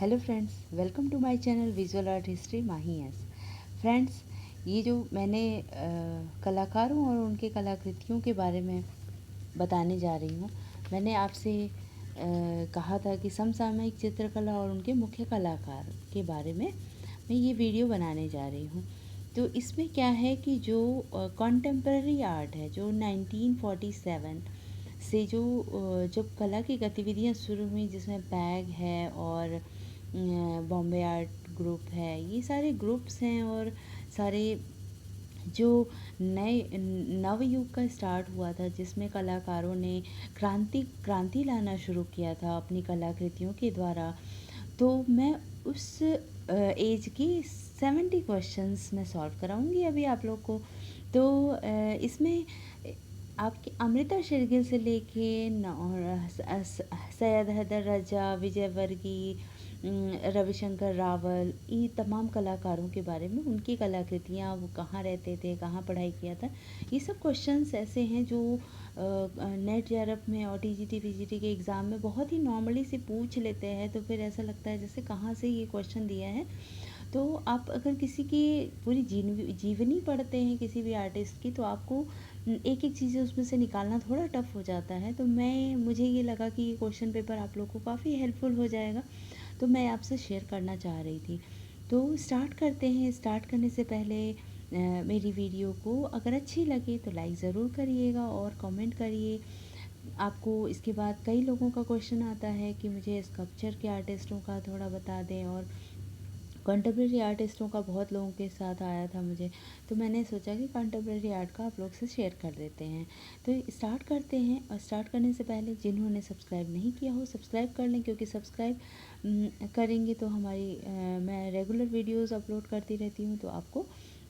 Hello friends, welcome to my channel visual art history Mahi S. Friends, ये जो मैंने कलाकारों और उनके कलाकृतियों के बारे में बताने जा रही हूँ। मैंने आपसे कहा था कि समसामयिक चित्रकला और उनके मुख्य कलाकार के बारे में मैं ये वीडियो बनाने जा रही हूँ। तो इसमें क्या है कि जो कॉन्टेम्प्ररी आर्ट है, जो 1947 से जो जब कला की गतिविधियाँ शुरू हुई, जिसमें बैग है और बॉम्बे आर्ट ग्रुप है, ये सारे ग्रुप्स हैं और सारे जो नए नवयुग का स्टार्ट हुआ था, जिसमें कलाकारों ने क्रांति लाना शुरू किया था अपनी कलाकृतियों के द्वारा। तो मैं उस एज की 70 क्वेश्चंस मैं सॉल्व कराऊंगी अभी आप लोग को। तो इसमें आपकी अमृता शेरगिल से लेके सैयद हैदर रजा, विजयवर्गीय, रविशंकर रावल, ये तमाम कलाकारों के बारे में, उनकी कलाकृतियाँ, वो कहाँ रहते थे, कहाँ पढ़ाई किया था, ये सब क्वेश्चंस ऐसे हैं जो नेट जेआरएफ में और टीजीटी पीजीटी के एग्ज़ाम में बहुत ही नॉर्मली से पूछ लेते हैं। तो फिर ऐसा लगता है जैसे कहाँ से ये क्वेश्चन दिया है। तो आप अगर किसी की पूरी जीवनी पढ़ते हैं किसी भी आर्टिस्ट की, तो आपको एक एक चीज़ें उसमें से निकालना थोड़ा टफ हो जाता है। तो मुझे ये लगा कि ये क्वेश्चन पेपर आप लोग को काफ़ी हेल्पफुल हो जाएगा, तो मैं आपसे शेयर करना चाह रही थी। तो स्टार्ट करते हैं। स्टार्ट करने से पहले मेरी वीडियो को अगर अच्छी लगे तो लाइक ज़रूर करिएगा और कमेंट करिए। आपको इसके बाद कई लोगों का क्वेश्चन आता है कि मुझे स्कल्पचर के आर्टिस्टों का थोड़ा बता दें, और कंटेम्प्रेरी आर्टिस्टों का बहुत लोगों के साथ आया था मुझे। तो मैंने सोचा कि कंटेम्प्रेरी आर्ट का आप लोग से शेयर कर देते हैं। तो स्टार्ट करते हैं। और स्टार्ट करने से पहले जिन्होंने सब्सक्राइब नहीं किया हो, सब्सक्राइब कर लें, क्योंकि सब्सक्राइब करेंगे तो मैं रेगुलर वीडियोस अपलोड करती रहती हूँ, तो आपको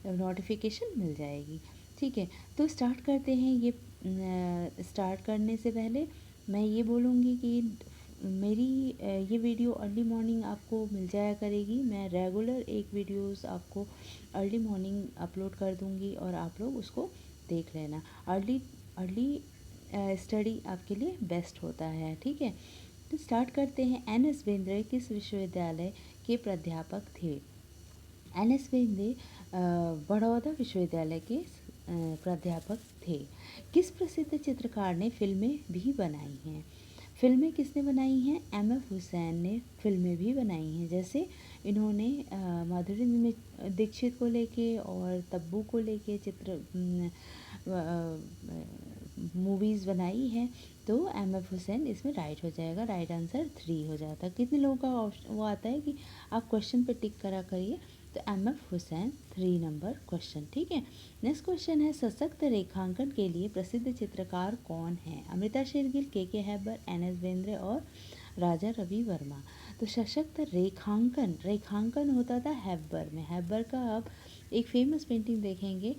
नोटिफिकेशन मिल जाएगी। ठीक है, तो स्टार्ट करते हैं। स्टार्ट करने से पहले मैं ये बोलूँगी कि मेरी ये वीडियो अर्ली मॉर्निंग आपको मिल जाया करेगी। मैं रेगुलर एक वीडियोस आपको अर्ली मॉर्निंग अपलोड कर दूँगी और आप लोग उसको देख लेना। अर्ली अर्ली स्टडी आपके लिए बेस्ट होता है। ठीक है, तो स्टार्ट करते हैं। एन.एस. बेंद्रे किस विश्वविद्यालय के प्राध्यापक थे? एन.एस. बेंद्रे बड़ौदा विश्वविद्यालय के प्राध्यापक थे। किस प्रसिद्ध चित्रकार ने फिल्में भी बनाई हैं? फिल्में किसने बनाई हैं? एम.एफ. हुसैन ने फिल्में भी बनाई हैं। जैसे इन्होंने माधुरी दीक्षित को लेके और तब्बू को लेके मूवीज़ बनाई हैं। तो एम.एफ. हुसैन इसमें राइट हो जाएगा। राइट आंसर 3 हो जाता है। कितने लोगों का वो आता है कि आप क्वेश्चन पे टिक करा करिए। तो एम.एफ. Hussain 3 number question. ठीक है, नेक्स्ट क्वेश्चन है, सशक्त रेखांकन के लिए प्रसिद्ध चित्रकार कौन है? अमृता शेरगिल, के हैबर, एन.एस. बेंद्रे और राजा रवि वर्मा। तो सशक्त रेखांकन रेखांकन होता था हैबर में। हैबर का आप एक फेमस पेंटिंग देखेंगे,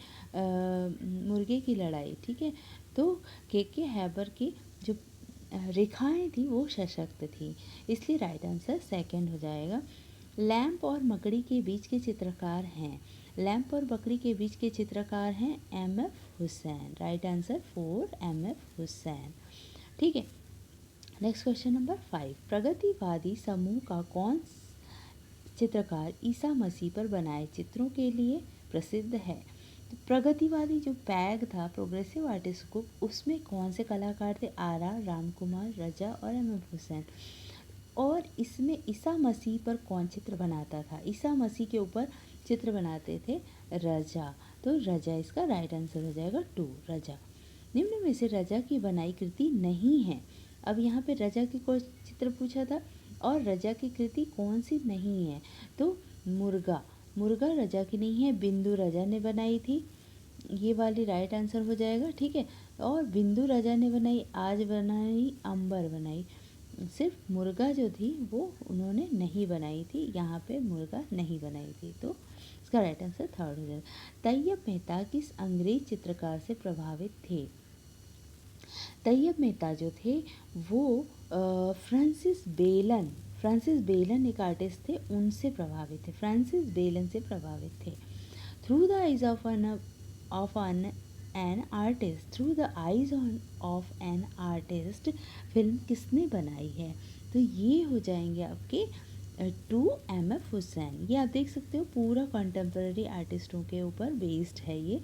मुर्गे की लड़ाई। ठीक है, तो के हैबर की जो रेखाएं थी वो सशक्त थी, इसलिए राइट आंसर सेकंड हो जाएगा। लैंप और मकड़ी के बीच के चित्रकार हैं? लैंप और बकरी के बीच के चित्रकार हैं MF. Hussain. Right answer 4 MF. Hussain. ठीक है, नेक्स्ट क्वेश्चन नंबर 5, प्रगतिवादी समूह का कौन चित्रकार ईसा मसीह पर बनाए चित्रों के लिए प्रसिद्ध है? तो प्रगतिवादी जो बैग था, प्रोग्रेसिव आर्टिस्ट ग्रुप, उसमें कौन से कलाकार थे? आर.आर. रामकुमार, रजा और एम.एफ. हुसैन। और इसमें ईसा मसीह पर कौन चित्र बनाता था? ईसा मसीह के ऊपर चित्र बनाते थे रजा। तो रजा इसका राइट आंसर हो जाएगा 2, रजा। निम्न में से रजा की बनाई कृति नहीं है। अब यहाँ पे रजा की कोई चित्र पूछा था और रजा की कृति कौन सी नहीं है? तो मुर्गा मुर्गा रजा की नहीं है, बिंदु रजा ने बनाई थी, ये वाली राइट आंसर हो जाएगा। ठीक है, और बिंदु रजा ने बनाई, आज बनाई, अंबर बनाई, सिर्फ मुर्गा जो थी वो उन्होंने नहीं बनाई थी। यहाँ पे मुर्गा नहीं बनाई थी, तो इसका राइट आंसर थर्ड हो जाएगा। तैयब मेहता किस अंग्रेज चित्रकार से प्रभावित थे? तैयब मेहता जो थे वो फ्रांसिस बेलन एक आर्टिस्ट थे, उनसे प्रभावित थे। फ्रांसिस बेलन से प्रभावित थे। Through the eyes of an artist film किसने बनाई है? तो ये हो जाएंगे आपके टू एम.एफ. हुसैन। ये आप देख सकते हो पूरा कंटेम्प्रेरी आर्टिस्टों के ऊपर बेस्ड है ये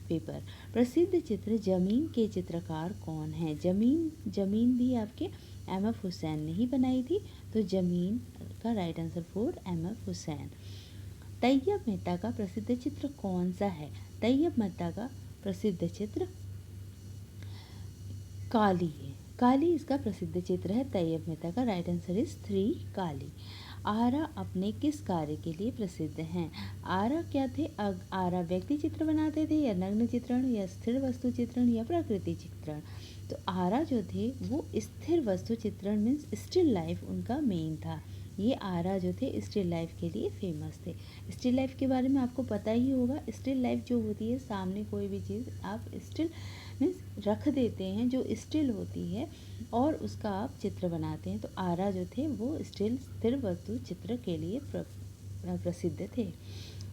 पेपर। प्रसिद्ध चित्र जमीन के चित्रकार कौन है? जमीन भी आपके एम.एफ. हुसैन ने ही बनाई थी, तो जमीन का right answer for MF. Husain. Tyeb Mehta का प्रसिद्ध चित्र कौन सा है? तैयब मेहता का प्रसिद्ध चित्र काली है। काली इसका प्रसिद्ध चित्र है तैयब मेहता का। राइट आंसर इज 3 काली। आरा अपने किस कार्य के लिए प्रसिद्ध हैं? आरा क्या थे? आरा व्यक्ति चित्र बनाते थे या नग्न चित्रण या स्थिर वस्तु चित्रण या प्रकृति चित्रण? तो आरा जो थे वो स्थिर वस्तु चित्रण मीन्स स्टिल लाइफ उनका मेन था। ये आरा जो थे स्टिल लाइफ के लिए फेमस थे। स्टिल लाइफ के बारे में आपको पता ही होगा। स्टिल लाइफ जो होती है, सामने कोई भी चीज़ आप स्टिल मीन्स रख देते हैं जो स्टिल होती है और उसका आप चित्र बनाते हैं। तो आरा जो थे वो स्थिर वस्तु चित्र के लिए प्रसिद्ध थे।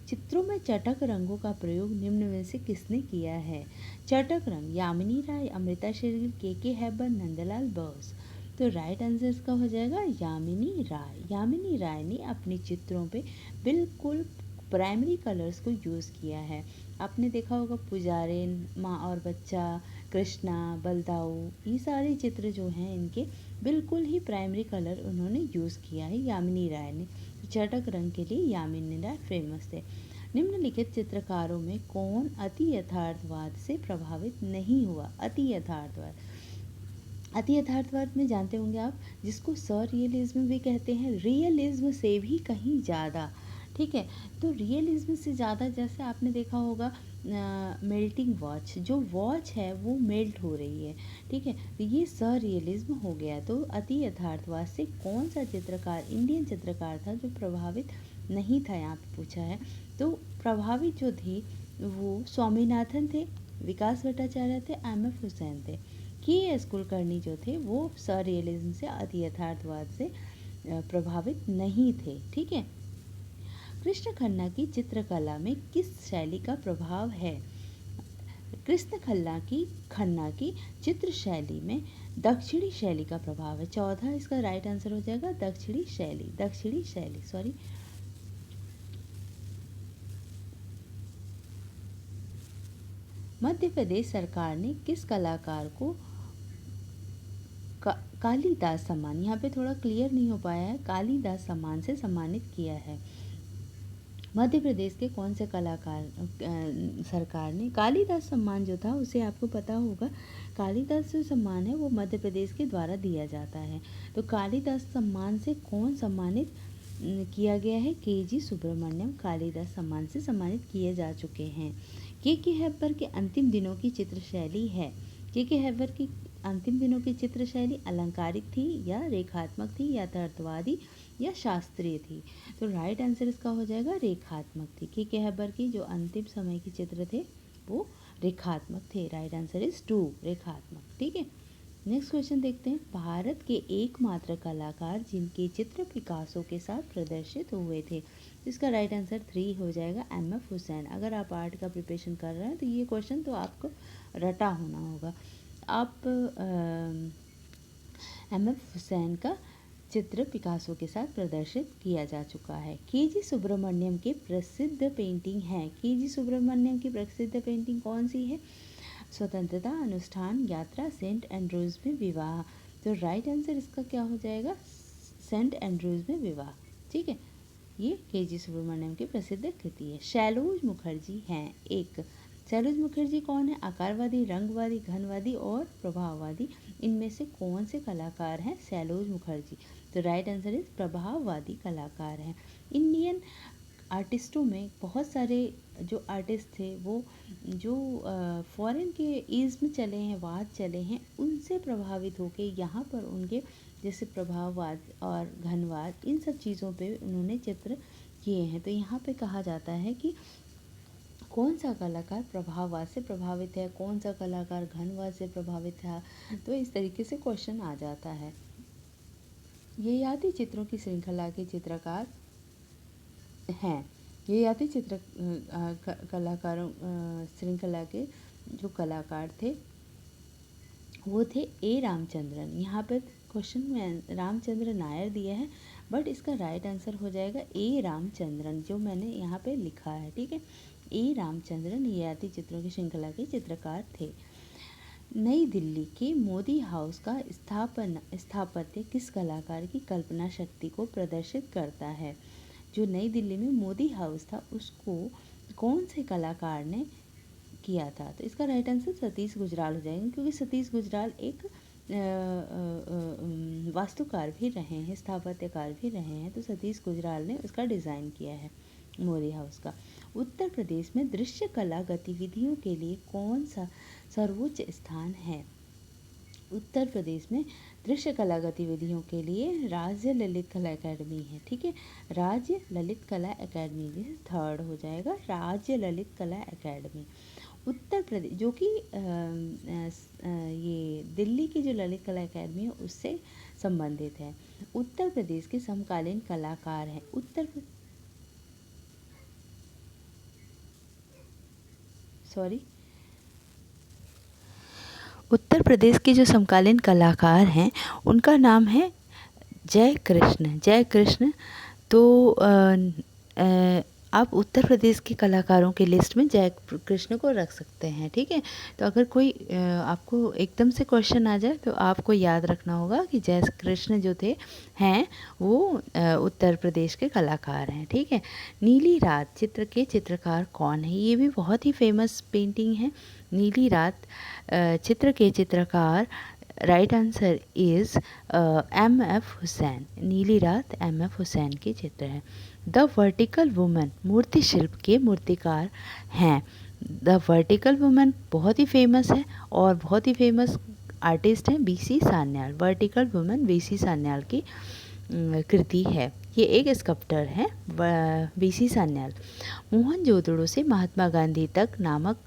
चित्रों में चटक रंगों का प्रयोग निम्न में से किसने किया है? चटक रंग यामिनी राय, अमृता शेरगिल, के हैबर, नंदलाल बोस। तो राइट आंसर इसका हो जाएगा यामिनी राय। यामिनी राय ने अपने चित्रों पे बिल्कुल प्राइमरी कलर्स को यूज़ किया है। आपने देखा होगा पुजारिन, माँ और बच्चा, कृष्णा, बलदाऊ, ये सारे चित्र जो हैं इनके बिल्कुल ही प्राइमरी कलर उन्होंने यूज़ किया है यामिनी राय ने। चटक रंग के लिए यामिनी राय फेमस थे। निम्नलिखित चित्रकारों में कौन अति यथार्थवाद से प्रभावित नहीं हुआ? अति यथार्थवाद, अति यथार्थवाद में जानते होंगे आप, जिसको सररियलिज्म भी कहते हैं, रियलिज्म से भी कहीं ज़्यादा। ठीक है, तो रियलिज्म से ज़्यादा जैसे आपने देखा होगा मेल्टिंग वॉच, जो वॉच है वो मेल्ट हो रही है। ठीक है, तो ये सररियलिज्म हो गया। तो अति यथार्थवाद से कौन सा चित्रकार, इंडियन चित्रकार था जो प्रभावित नहीं था, यहाँ पे पूछा है। तो प्रभावित जो थे वो स्वामीनाथन थे, विकास भट्टाचार्य थे, एम.एफ. हुसैन थे। के.एस. कुलकर्णी जो थे वो सररियलिज्म से, अति यथार्थवाद से प्रभावित नहीं थे। ठीक है, कृष्ण खन्ना की चित्रकला में किस शैली का प्रभाव है? कृष्ण खन्ना की चित्र शैली में दक्षिणी शैली का प्रभाव है। 14 इसका राइट आंसर हो जाएगा दक्षिणी शैली सॉरी। मध्य प्रदेश सरकार ने किस कलाकार को कालीदास सम्मान, यहाँ पे थोड़ा क्लियर नहीं हो पाया है, कालीदास सम्मान से सम्मानित किया है? मध्य प्रदेश के कौन से कलाकार सरकार ने कालीदास सम्मान जो था उसे आपको पता होगा, कालीदास जो सम्मान है वो मध्य प्रदेश के द्वारा दिया जाता है। तो कालीदास सम्मान से कौन सम्मानित किया गया है? के.जी. सुब्रमण्यम कालीदास सम्मान से सम्मानित किए जा चुके हैं। के हैबर के अंतिम दिनों की चित्र शैली है, के हैबर की अंतिम दिनों की चित्र शैली अलंकारिक थी या रेखात्मक थी या यथार्थवादी या शास्त्रीय थी? तो राइट आंसर इसका हो जाएगा रेखात्मक थी। के हैबर की जो अंतिम समय के चित्र थे वो रेखात्मक थे। Right answer is 2 रेखात्मक। ठीक है, नेक्स्ट क्वेश्चन देखते हैं। भारत के एकमात्र कलाकार जिनके चित्र पिकासो के साथ प्रदर्शित हुए थे, इसका राइट आंसर 3 हो जाएगा एम.एफ. हुसैन। अगर आप आर्ट का प्रिपरेशन कर रहे हैं तो ये क्वेश्चन तो आपको रटा होना होगा। आप एम.एफ. हुसैन का चित्र पिकासो के साथ प्रदर्शित किया जा चुका है। के.जी. सुब्रमण्यम के प्रसिद्ध पेंटिंग है, के.जी. सुब्रमण्यम की प्रसिद्ध पेंटिंग कौन सी है? स्वतंत्रता अनुष्ठान, यात्रा, सेंट एंड्रूज में विवाह। तो राइट आंसर इसका क्या हो जाएगा? सेंट एंड्रूज में विवाह। ठीक है, ये के.जी. सुब्रमण्यम की प्रसिद्ध कृति है। शैलोज मुखर्जी हैं एक। शैलोज मुखर्जी कौन है? आकारवादी, रंगवादी, घनवादी और प्रभाववादी, इनमें से कौन से कलाकार हैं शैलोज मुखर्जी? तो राइट आंसर इज प्रभाववादी कलाकार हैं। इंडियन आर्टिस्टों में बहुत सारे जो आर्टिस्ट थे वो जो फॉरेन के इज़्म चले हैं, वाद चले हैं, उनसे प्रभावित होके यहाँ पर उनके जैसे प्रभाववाद और घनवाद, इन सब चीज़ों पे उन्होंने चित्र किए हैं। तो यहाँ पे कहा जाता है कि कौन सा कलाकार प्रभाववाद से प्रभावित है, कौन सा कलाकार घनवाद से प्रभावित था। तो इस तरीके से क्वेश्चन आ जाता है। ये याति चित्रों की श्रृंखला के चित्रकार हैं। ये याति चित्र कलाकारों श्रृंखला के जो कलाकार थे वो थे ए. रामचंद्रन। यहाँ पर क्वेश्चन में रामचंद्र नायर दिया है, बट इसका राइट आंसर हो जाएगा ए रामचंद्रन, जो मैंने यहाँ पे लिखा है, ठीक है। ए रामचंद्रन ये आती चित्रों की श्रृंखला के चित्रकार थे। नई दिल्ली के मोदी हाउस का स्थापत्य किस कलाकार की कल्पना शक्ति को प्रदर्शित करता है? जो नई दिल्ली में मोदी हाउस था उसको कौन से कलाकार ने किया था? तो इसका राइट आंसर सतीश गुजराल हो जाएगा, क्योंकि सतीश गुजराल एक वास्तुकार भी रहे हैं, स्थापत्यकार भी रहे हैं, तो सतीश गुजराल ने उसका डिज़ाइन किया है मोदी हाउस का। उत्तर प्रदेश में दृश्य कला गतिविधियों के लिए कौन सा सर्वोच्च स्थान है? उत्तर प्रदेश में दृश्य कला गतिविधियों के लिए राज्य ललित कला एकेडमी है, ठीक है। राज्य ललित कला एकेडमी, ये थर्ड हो जाएगा, राज्य ललित कला एकेडमी। उत्तर प्रदेश जो कि ये दिल्ली की जो ललित कला एकेडमी है उससे संबंधित है। उत्तर प्रदेश के समकालीन कलाकार हैं। उत्तर प्रदेश के जो समकालीन कलाकार हैं उनका नाम है जय कृष्ण। जय कृष्ण। तो आप उत्तर प्रदेश के कलाकारों के लिस्ट में जय कृष्ण को रख सकते हैं, ठीक है। तो अगर कोई आपको एकदम से क्वेश्चन आ जाए तो आपको याद रखना होगा कि जय कृष्ण जो हैं वो उत्तर प्रदेश के कलाकार हैं, ठीक है। नीली रात चित्र के चित्रकार कौन है? ये भी बहुत ही फेमस पेंटिंग है। नीली रात चित्र के चित्रकार, right answer is M.F. Hussain. नीली रात M.F. हुसैन के चित्र है। द वर्टिकल वुमन मूर्ति शिल्प के मूर्तिकार हैं। द वर्टिकल वुमन बहुत ही फेमस है और बहुत ही फेमस आर्टिस्ट हैं B.C. Sanyal. Vertical woman B.C. Sanyal की कृति है। ये एक स्कल्प्टर है B.C. सान्याल। मोहनजोदड़ो से महात्मा गांधी तक नामक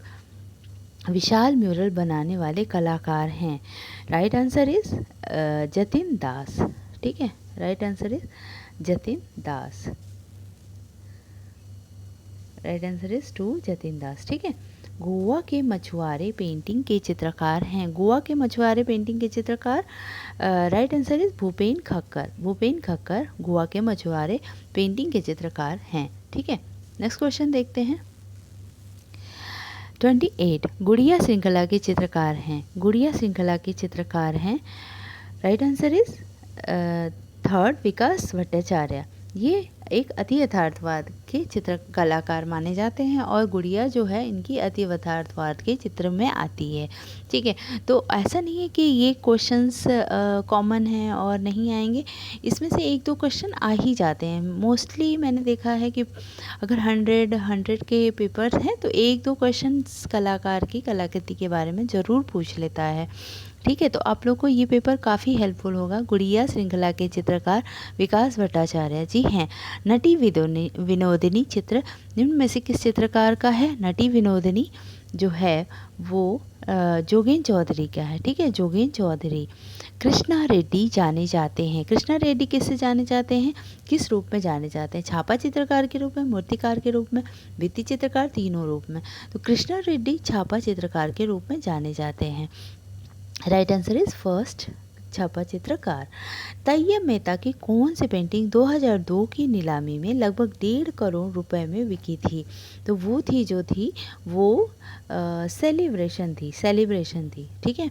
विशाल म्यूरल बनाने वाले कलाकार हैं। Right answer is Jatin Das, ठीक है। Right answer is Jatin Das. Right answer is to Jatin Das, ठीक है। गोवा के मछुआरे पेंटिंग के चित्रकार हैं। गोवा के मछुआरे पेंटिंग के चित्रकार, right answer is Bhupen Khakhar. Bhupen Khakhar Goa के मछुआरे पेंटिंग के चित्रकार हैं, ठीक है। नेक्स्ट क्वेश्चन देखते हैं। 28 गुड़िया श्रृंखला के चित्रकार हैं। गुड़िया श्रृंखला के चित्रकार हैं, राइट आंसर इज थर्ड विकास भट्टाचार्य। ये एक अति यथार्थवाद के चित्र कलाकार माने जाते हैं और गुड़िया जो है इनकी अति यथार्थवाद के चित्र में आती है, ठीक है। तो ऐसा नहीं है कि ये क्वेश्चंस कॉमन हैं और नहीं आएंगे, इसमें से एक दो क्वेश्चन आ ही जाते हैं। मोस्टली मैंने देखा है कि अगर 100 के पेपर्स हैं तो एक दो क्वेश्चन कलाकार की कलाकृति के बारे में ज़रूर पूछ लेता है, ठीक है। तो आप लोग को ये पेपर काफ़ी हेल्पफुल होगा। गुड़िया श्रृंखला के चित्रकार विकास भट्टाचार्य जी हैं। नटी विनोदिनी चित्र निम्न में से किस चित्रकार का है? नटी विनोदिनी जो है वो जोगेन चौधरी का है, ठीक है, जोगेन चौधरी। कृष्णा रेड्डी जाने जाते हैं। कृष्णा रेड्डी किससे जाने जाते हैं? किस रूप में जाने जाते हैं? छापा चित्रकार के रूप में, मूर्तिकार के रूप में, भित्ति चित्रकार, तीनों रूप में। तो कृष्णा रेड्डी छापा चित्रकार के रूप में जाने जाते हैं। राइट आंसर इज फर्स्ट, छापा चित्रकार। तैयब मेहता की कौन सी पेंटिंग 2002 की नीलामी में लगभग 1.5 करोड़ रुपए में बिकी थी? तो वो सेलिब्रेशन थी, ठीक है।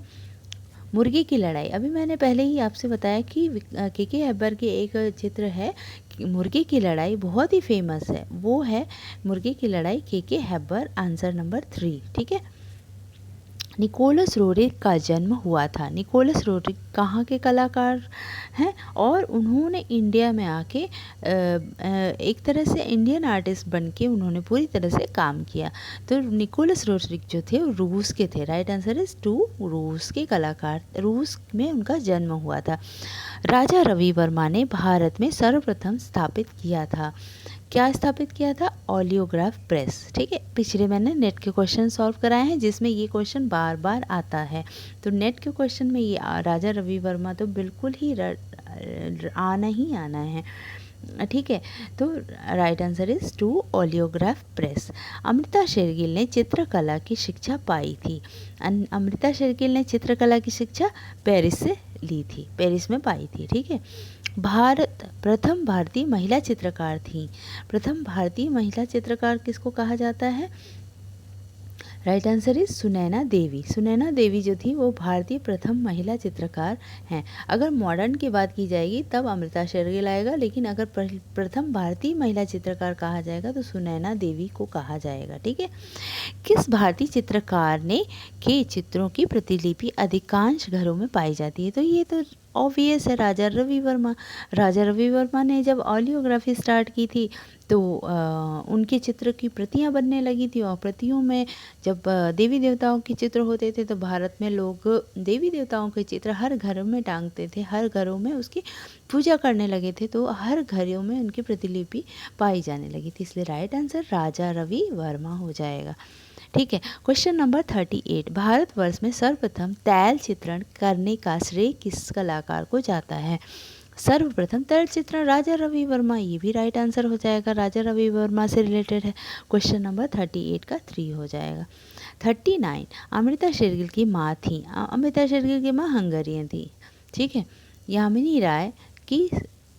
मुर्गी की लड़ाई, अभी मैंने पहले ही आपसे बताया कि के हैबर की एक चित्र है मुर्गी की लड़ाई, बहुत ही फेमस है, वो है मुर्गी की लड़ाई के हैबर, आंसर नंबर 3, ठीक है। निकोलस रोरिक का जन्म हुआ था। निकोलस रोरिक कहाँ के कलाकार हैं और उन्होंने इंडिया में आके एक तरह से इंडियन आर्टिस्ट बन के उन्होंने पूरी तरह से काम किया। तो निकोलस रोरिक जो थे वो रूस के थे। राइट आंसर इज 2, रूस के कलाकार, रूस में उनका जन्म हुआ था। राजा रवि वर्मा ने भारत में सर्वप्रथम स्थापित किया था, क्या स्थापित किया था? ओलियोग्राफ प्रेस, ठीक है। पिछले मैंने नेट के क्वेश्चन सॉल्व कराए हैं जिसमें ये क्वेश्चन बार बार आता है, तो नेट के क्वेश्चन में ये राजा रवि वर्मा तो बिल्कुल ही आना ही आना है, ठीक है। तो right answer is 2, oleograph press. Amrita Shergil ने चित्रकला की शिक्षा पाई थी। अमृता शेरगिल ने चित्रकला की शिक्षा पेरिस से ली थी, पेरिस में पाई थी, ठीक है। भारत प्रथम भारतीय महिला चित्रकार थी। प्रथम भारतीय महिला चित्रकार किसको कहा जाता है? राइट आंसर इज सुनैना देवी। सुनैना देवी जो थी वो भारतीय प्रथम महिला चित्रकार हैं। अगर मॉडर्न की बात की जाएगी तब अमृता शेरगिल आएगा, लेकिन अगर प्रथम भारतीय महिला चित्रकार कहा जाएगा तो सुनैना देवी को कहा जाएगा। ठीक है। किस भारतीय चित्रकार ने के चित्रों की प्रतिलिपि अधिकांश घरों में पाई जाती है? तो ये तो ऑब्वियस है, राजा रवि वर्मा। राजा रवि वर्मा ने जब ऑलियोग्राफी स्टार्ट की थी तो उनके चित्र की प्रतियां बनने लगी थी, और प्रतियों में जब देवी देवताओं के चित्र होते थे तो भारत में लोग देवी देवताओं के चित्र हर घर में टांगते थे, हर घरों में उसकी पूजा करने लगे थे, तो हर घरों में उनकी प्रतिलिपि पाई जाने लगी थी। इसलिए राइट आंसर राजा रवि वर्मा हो जाएगा। ठीक है। क्वेश्चन नंबर 38, भारतवर्ष में सर्वप्रथम तैल चित्रण करने का श्रेय किस कलाकार को जाता है? सर्वप्रथम तैल चित्रण राजा रवि वर्मा, ये भी राइट आंसर हो जाएगा, राजा रवि वर्मा से रिलेटेड है। क्वेश्चन नंबर 38 का 3 हो जाएगा। 39, अमृता शेरगिल की माँ थी। अमृता शेरगिल की माँ हंगरियन थी। ठीक है। यामिनी राय की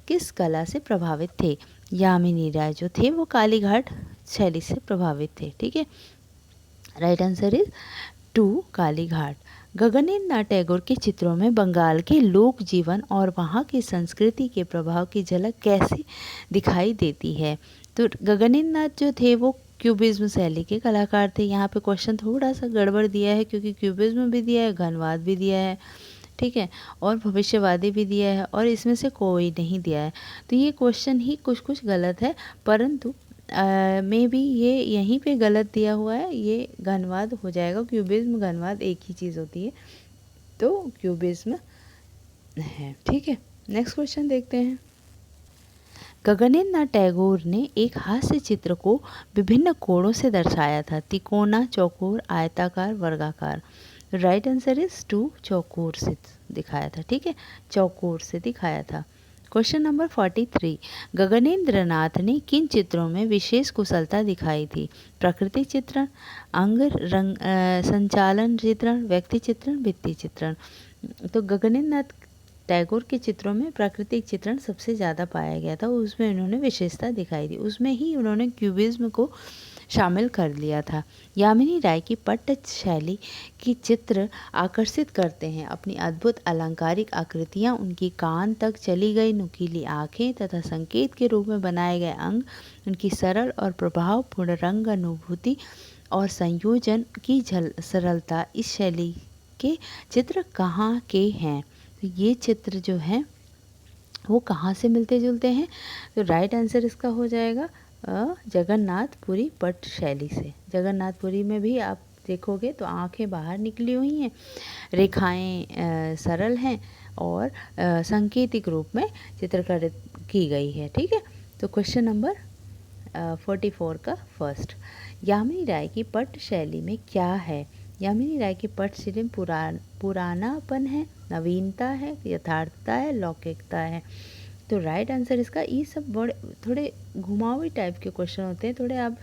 किस कला से प्रभावित थे? यामिनी राय जो थे वो कालीघाट शैली से प्रभावित थे। ठीक है। Right answer is 2 Kalighat. Gaganendra Nath Tagore के चित्रों में बंगाल के लोक जीवन और वहाँ की संस्कृति के प्रभाव की झलक कैसे दिखाई देती है? तो गगनेंद्र नाथ जो थे वो क्यूबिज्म शैली के कलाकार थे। यहाँ पे क्वेश्चन थोड़ा सा गड़बड़ दिया है, क्योंकि क्यूबिज्म भी दिया है, घनवाद भी दिया है, ठीक है, और भविष्यवादी भी दिया है, और इसमें से कोई नहीं दिया है। तो ये क्वेश्चन ही कुछ कुछ गलत है, परंतु मे बी ये यहीं पे गलत दिया हुआ है, ये घनवाद हो जाएगा। क्यूबिज्म घनवाद एक ही चीज़ होती है, तो क्यूबिज्म है। ठीक है। नेक्स्ट क्वेश्चन देखते हैं। गगनेंद्र नाथ टैगोर ने एक हास्य चित्र को विभिन्न कोणों से दर्शाया था, तिकोना, चौकोर, आयताकार, वर्गाकार। राइट आंसर इज 2 चौकोर से दिखाया था। ठीक है, चौकोर से दिखाया था। क्वेश्चन नंबर 43, गगनेंद्र नाथ ने किन चित्रों में विशेष कुशलता दिखाई थी? प्राकृतिक चित्रण, अंग रंग संचालन चित्रण, व्यक्ति चित्रण, भित्ति चित्रण। तो गगनेंद्र नाथ टैगोर के चित्रों में प्राकृतिक चित्रण सबसे ज़्यादा पाया गया था, उसमें उन्होंने विशेषता दिखाई थी, उसमें ही उन्होंने क्यूबिज्म को शामिल कर लिया था। यामिनी राय की पट्ट शैली की चित्र आकर्षित करते हैं। अपनी अद्भुत अलंकारिक आकृतियाँ, उनकी कान तक चली गई नुकीली आँखें तथा संकेत के रूप में बनाए गए अंग, उनकी सरल और प्रभावपूर्ण रंग अनुभूति और संयोजन की सरलता, इस शैली के चित्र कहाँ के हैं? तो ये चित्र जो हैं वो कहाँ से मिलते जुलते हैं? तो राइट आंसर इसका हो जाएगा जगन्नाथपुरी पट्ट शैली से। जगन्नाथपुरी में भी आप देखोगे तो आंखें बाहर निकली हुई हैं, रेखाएं सरल हैं, और सांकेतिक रूप में चित्रकारित की गई है। ठीक है। तो क्वेश्चन नंबर 44 का फर्स्ट, यामिनी राय की पट्ट शैली में क्या है? यामिनी राय की पट्ट शैली पुरानापन है, नवीनता है, यथार्थता है, लौकिकता है। तो राइट आंसर इसका, ये सब बड़े थोड़े घुमावी टाइप के क्वेश्चन होते हैं, थोड़े आप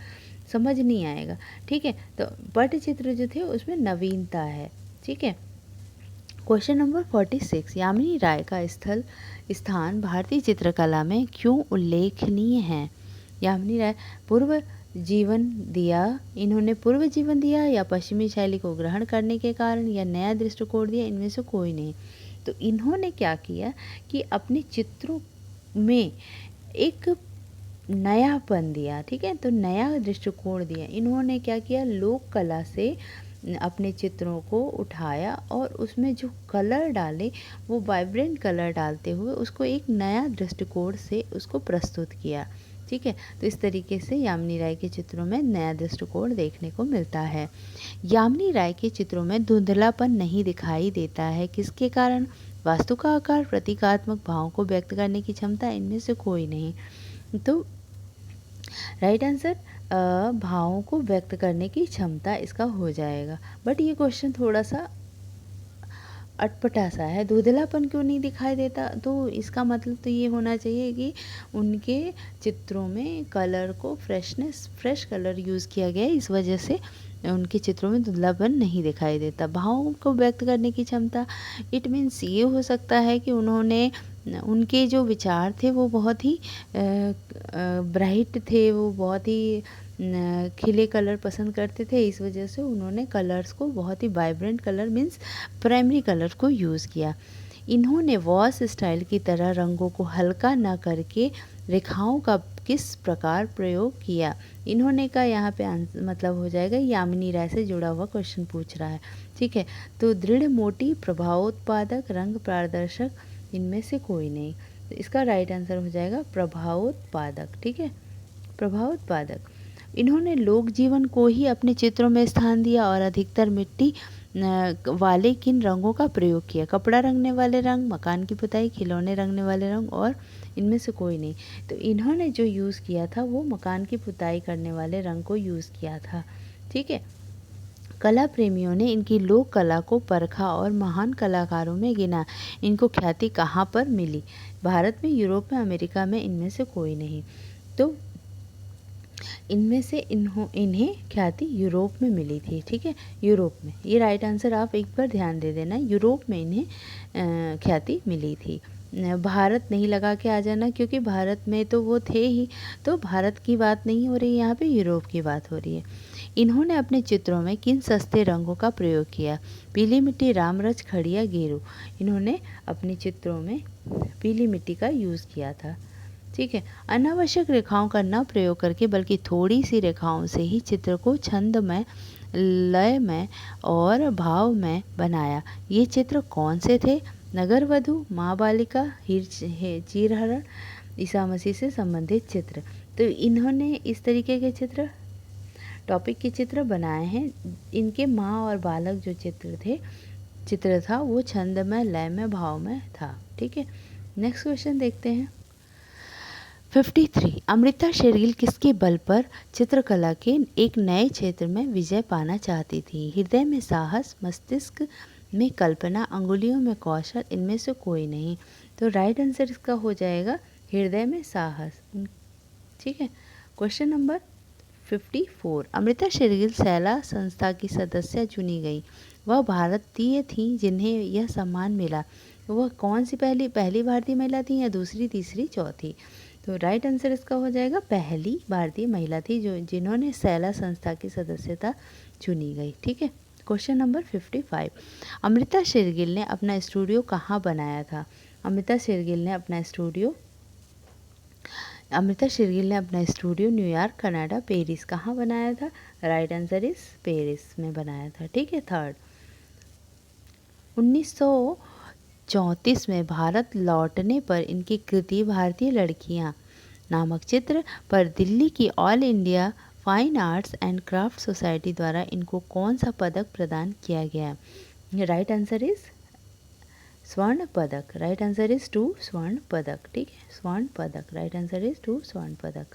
समझ नहीं आएगा। ठीक है। तो पट्टचित्र जो थे उसमें नवीनता है। ठीक है। क्वेश्चन नंबर 46, यामिनी राय का स्थान भारतीय चित्रकला में क्यों उल्लेखनीय है? यामिनी राय पूर्व जीवन दिया, इन्होंने पूर्व जीवन दिया, या पश्चिमी शैली को ग्रहण करने के कारण, या नया दृष्टिकोण दिया, इनमें से कोई नहीं। तो इन्होंने क्या किया कि अपने चित्रों में एक नयापन दिया। ठीक है। तो नया दृष्टिकोण दिया। इन्होंने क्या किया, लोक कला से अपने चित्रों को उठाया और उसमें जो कलर डाले वो वाइब्रेंट कलर डालते हुए उसको एक नया दृष्टिकोण से उसको प्रस्तुत किया। ठीक है। तो इस तरीके से यामिनी राय के चित्रों में नया दृष्टिकोण देखने को मिलता है। यामिनी राय के चित्रों में धुंधलापन नहीं दिखाई देता है, किसके कारण? वास्तु का आकार, प्रतीकात्मक भावों को व्यक्त करने की क्षमता, इनमें से कोई नहीं। तो राइट आंसर भावों को व्यक्त करने की क्षमता इसका हो जाएगा। बट ये क्वेश्चन थोड़ा सा अटपटा सा है, धुंधलापन क्यों नहीं दिखाई देता? तो इसका मतलब तो ये होना चाहिए कि उनके चित्रों में कलर को फ्रेश कलर यूज़ किया गया है, इस वजह से उनके चित्रों में धुंधलापन नहीं दिखाई देता। भावों को व्यक्त करने की क्षमता, इट मीन्स ये हो सकता है कि उन्होंने उनके जो विचार थे वो बहुत ही ब्राइट थे, वो बहुत ही खिले कलर पसंद करते थे। इस वजह से उन्होंने कलर्स को बहुत ही vibrant colour means primary colour को यूज़ किया। इन्होंने वॉस स्टाइल की तरह रंगों को हल्का न करके रेखाओं का किस प्रकार प्रयोग किया। इन्होंने का यहाँ पे मतलब हो जाएगा, यामिनी राय से जुड़ा हुआ क्वेश्चन पूछ रहा है, ठीक है। तो दृढ़, मोटी, प्रभावोत्पादक, रंग पारदर्शक, इनमें से कोई नहीं। तो इसका राइट आंसर हो जाएगा प्रभावोत्पादक, ठीक है, प्रभावोत्पादक। इन्होंने लोक जीवन को ही अपने चित्रों में स्थान दिया और अधिकतर मिट्टी वाले किन रंगों का प्रयोग किया। कपड़ा रंगने वाले रंग, मकान की पुताई, खिलौने रंगने वाले रंग, और इनमें से कोई नहीं। तो इन्होंने जो यूज़ किया था वो मकान की पुताई करने वाले रंग को यूज़ किया था, ठीक है। कला प्रेमियों ने इनकी लोक कला को परखा और महान कलाकारों में गिना। इनको ख्याति कहाँ पर मिली? भारत में, यूरोप में, अमेरिका में, इनमें से कोई नहीं। तो इनमें से इन्हें ख्याति यूरोप में मिली थी, ठीक है, यूरोप में। ये राइट आंसर आप एक बार ध्यान दे देना, यूरोप में इन्हें ख्याति मिली थी। भारत नहीं लगा के आ जाना, क्योंकि भारत में तो वो थे ही, तो भारत की बात नहीं हो रही, यहाँ पे यूरोप की बात हो रही है। इन्होंने अपने चित्रों में किन सस्ते रंगों का प्रयोग किया? पीली मिट्टी, रामरच, खड़िया, गेरू। इन्होंने अपने चित्रों में पीली मिट्टी का यूज़ किया था, ठीक है। अनावश्यक रेखाओं का न प्रयोग करके बल्कि थोड़ी सी रेखाओं से ही चित्र को छंद में, लय में और भाव में बनाया। ये चित्र कौन से थे? नगर वधु, माँ बालिका, चीरहरण, ईसा मसीह से संबंधित चित्र। तो इन्होंने इस तरीके के चित्र, टॉपिक के चित्र बनाए हैं। इनके माँ और बालक जो चित्र था वो छंद में, लय में, भाव में था, ठीक है। नेक्स्ट क्वेश्चन देखते हैं। 53 अमृता शेरगिल किसके बल पर चित्रकला के एक नए क्षेत्र में विजय पाना चाहती थी? हृदय में साहस, मस्तिष्क में कल्पना, अंगुलियों में कौशल, इनमें से कोई नहीं। तो राइट आंसर इसका हो जाएगा हृदय में साहस, ठीक है। क्वेश्चन नंबर 54 अमृता शेरगिल सैला संस्था की सदस्य चुनी गई। वह भारतीय थी जिन्हें यह सम्मान मिला। वह कौन सी पहली भारतीय महिला थी या दूसरी, तीसरी, चौथी? तो राइट आंसर इसका हो जाएगा पहली भारतीय महिला थी जिन्होंने सैला संस्था की सदस्यता चुनी गई, ठीक है। क्वेश्चन नंबर 55 अमृता शेरगिल ने अपना स्टूडियो कहाँ बनाया था? अमृता शेरगिल ने अपना स्टूडियो न्यूयॉर्क, कनाडा, पेरिस, कहाँ बनाया था? राइट आंसर इज पेरिस में बनाया था, ठीक है। थर्ड 1934 में भारत लौटने पर इनकी कृति भारतीय लड़कियां नामक चित्र पर दिल्ली की all India fine arts and craft society द्वारा इनको कौन सा पदक प्रदान किया गया? राइट आंसर इज स्वर्ण पदक। राइट आंसर इज 2 स्वर्ण पदक, ठीक है, स्वर्ण पदक। राइट आंसर इज 2 स्वर्ण पदक।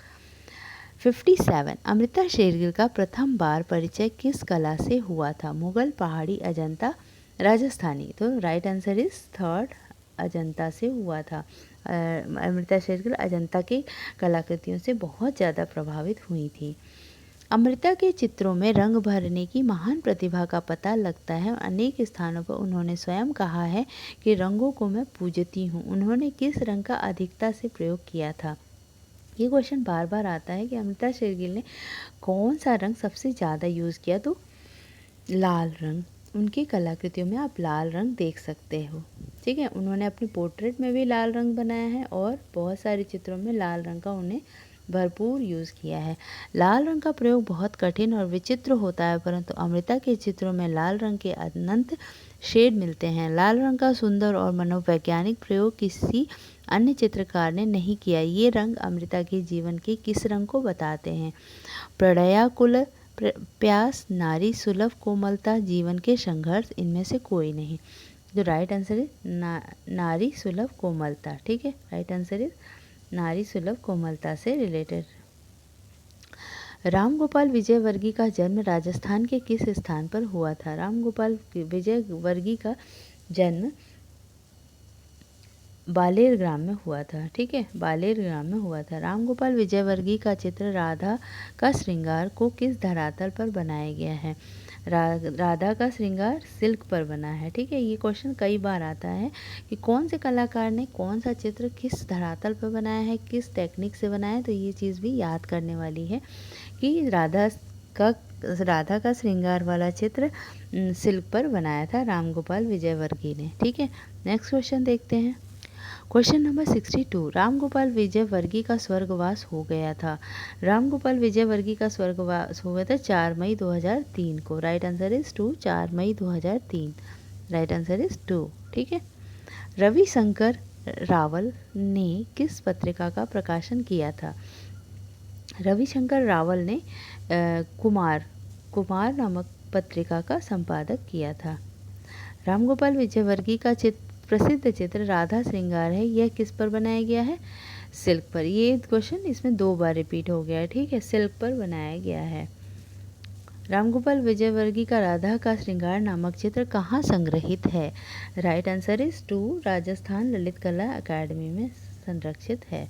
57 अमृता शेरगिल का प्रथम बार परिचय किस कला से हुआ था? मुगल, पहाड़ी, अजंता, राजस्थानी। तो right answer is third, Ajanta से हुआ था। अमृता शेरगिल अजंता की कलाकृतियों से बहुत ज़्यादा प्रभावित हुई थी। अमृता के चित्रों में रंग भरने की महान प्रतिभा का पता लगता है। अनेक स्थानों पर उन्होंने स्वयं कहा है कि रंगों को मैं पूजती हूँ। उन्होंने किस रंग का अधिकता से प्रयोग किया था? ये क्वेश्चन बार बार आता है कि अमृता शेरगिल ने कौन सा रंग सबसे ज़्यादा यूज़ किया? तो लाल रंग। उनकी कलाकृतियों में आप लाल रंग देख सकते हो, ठीक है। उन्होंने अपनी पोर्ट्रेट में भी लाल रंग बनाया है और बहुत सारे चित्रों में लाल रंग का उन्हें भरपूर यूज़ किया है। लाल रंग का प्रयोग बहुत कठिन और विचित्र होता है, परंतु अमृता के चित्रों में लाल रंग के अनंत शेड मिलते हैं। लाल रंग का सुंदर और मनोवैज्ञानिक प्रयोग किसी अन्य चित्रकार ने नहीं किया। ये रंग अमृता के जीवन के किस रंग को बताते हैं? प्रणयाकुल, प्यास, नारी सुलभ कोमलता, जीवन के संघर्ष, इनमें से कोई नहीं। जो राइट आंसर है नारी सुलभ कोमलता, ठीक है। राइट आंसर इज नारी सुलभ कोमलता से रिलेटेड। रामगोपाल विजयवर्गीय का जन्म राजस्थान के किस स्थान पर हुआ था? रामगोपाल विजयवर्गीय का जन्म बालेर ग्राम में हुआ था, ठीक है, बालेर ग्राम में हुआ था। रामगोपाल विजयवर्गीय का चित्र राधा का श्रृंगार को किस धरातल पर बनाया गया है? राधा का श्रृंगार सिल्क पर बना है। ठीक है, ये क्वेश्चन कई बार आता है कि कौन से कलाकार ने कौन सा चित्र किस धरातल पर बनाया है, किस टेक्निक से बनाया है। तो ये चीज़ भी याद करने वाली है कि राधा का श्रृंगार वाला चित्र सिल्क पर बनाया था राम गोपाल विजयवर्गीय ने। ठीक है, नेक्स्ट क्वेश्चन देखते हैं। क्वेश्चन नंबर 62, राम गोपाल विजयवर्गीय का स्वर्गवास हो गया था। राम गोपाल विजयवर्गीय का स्वर्गवास हो गया था 4 मई 2003 को। राइट आंसर इज 2, 4 मई 2003। Right answer is 2। ठीक है, रविशंकर रावल ने किस पत्रिका का प्रकाशन किया था? रविशंकर रावल ने कुमार नामक पत्रिका का संपादक किया था। रामगोपाल विजयवर्गीय का प्रसिद्ध चित्र राधा श्रृंगार है, यह किस पर बनाया गया है? सिल्क पर। ये क्वेश्चन इसमें 2 बार रिपीट हो गया है। ठीक है, सिल्क पर बनाया गया है। रामगोपाल विजयवर्गीय का राधा का श्रृंगार नामक चित्र कहाँ संग्रहित है? Right answer is 2, Rajasthan Lalit कला अकादमी में संरक्षित है।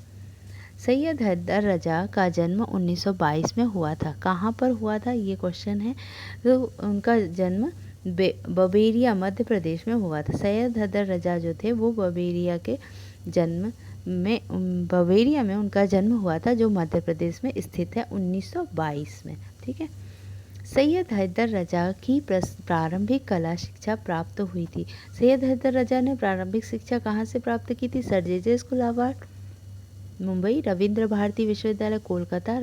सैयद हैदर रजा का जन्म 1922 में हुआ था। कहाँ पर हुआ था ये क्वेश्चन है। तो उनका जन्म बबेरिया मध्य प्रदेश में हुआ था। सैयद हैदर रजा जो थे वो बबेरिया में उनका जन्म हुआ था, जो मध्य प्रदेश में स्थित है, 1922 में। ठीक है, सैयद हैदर रजा की प्रारंभिक कला शिक्षा प्राप्त हुई थी। सैयद हैदर रजा ने प्रारंभिक शिक्षा कहाँ से प्राप्त की थी? Sir J school of art Mumbai, Rabindra Bharati विश्वविद्यालय कोलकाता,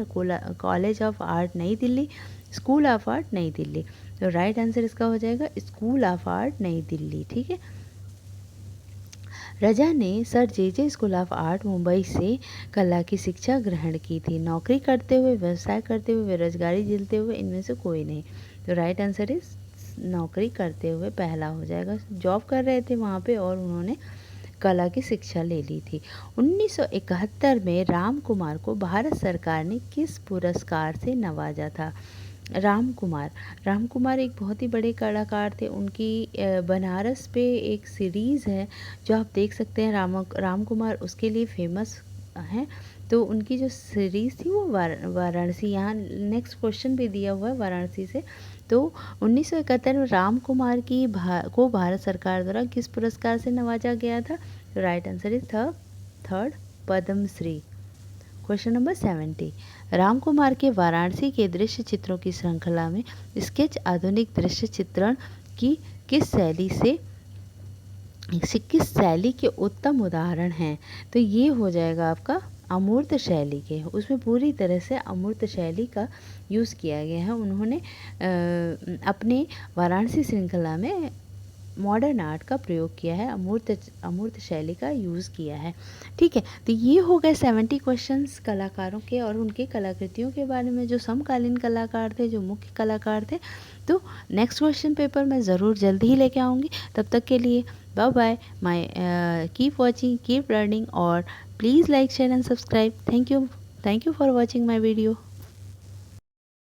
कॉलेज ऑफ आर्ट नई दिल्ली, स्कूल ऑफ आर्ट नई दिल्ली। तो राइट आंसर इसका हो जाएगा स्कूल ऑफ आर्ट नई दिल्ली। ठीक है, रजा ने sir J school of art Mumbai से कला की शिक्षा ग्रहण की थी। नौकरी करते हुए, व्यवसाय करते हुए, बेरोजगारी झेलते हुए, इनमें से कोई नहीं। तो राइट आंसर इज नौकरी करते हुए पहला हो जाएगा। जॉब कर रहे थे वहाँ पे और उन्होंने कला की शिक्षा ले ली थी। 1971 में राम कुमार को भारत सरकार ने किस पुरस्कार से नवाजा था? राम कुमार एक बहुत ही बड़े कलाकार थे। उनकी बनारस पे एक सीरीज़ है जो आप देख सकते हैं। राम कुमार उसके लिए फेमस हैं। तो उनकी जो सीरीज़ थी वो वाराणसी, यहाँ नेक्स्ट क्वेश्चन भी दिया हुआ है वाराणसी से। तो 1971 में राम कुमार को भारत सरकार द्वारा किस पुरस्कार से नवाजा गया था? तो right answer is third Padmashri. Question number 70, Ram Kumar के वाराणसी के दृश्य चित्रों की श्रृंखला में स्केच आधुनिक दृश्य चित्रण की किस शैली के उत्तम उदाहरण हैं? तो ये हो जाएगा आपका अमूर्त शैली के। उसमें पूरी तरह से अमूर्त शैली का यूज़ किया गया है। उन्होंने अपने वाराणसी श्रृंखला में मॉडर्न आर्ट का प्रयोग किया है, अमूर्त शैली का यूज़ किया है। ठीक है, तो ये हो गए 70 क्वेश्चंस कलाकारों के और उनके कलाकृतियों के बारे में, जो समकालीन कलाकार थे, जो मुख्य कलाकार थे। तो नेक्स्ट क्वेश्चन पेपर मैं ज़रूर जल्दी ही लेके आऊँगी। तब तक के लिए bye bye, my keep watching, keep learning और please like, share and subscribe. Thank you for watching my video.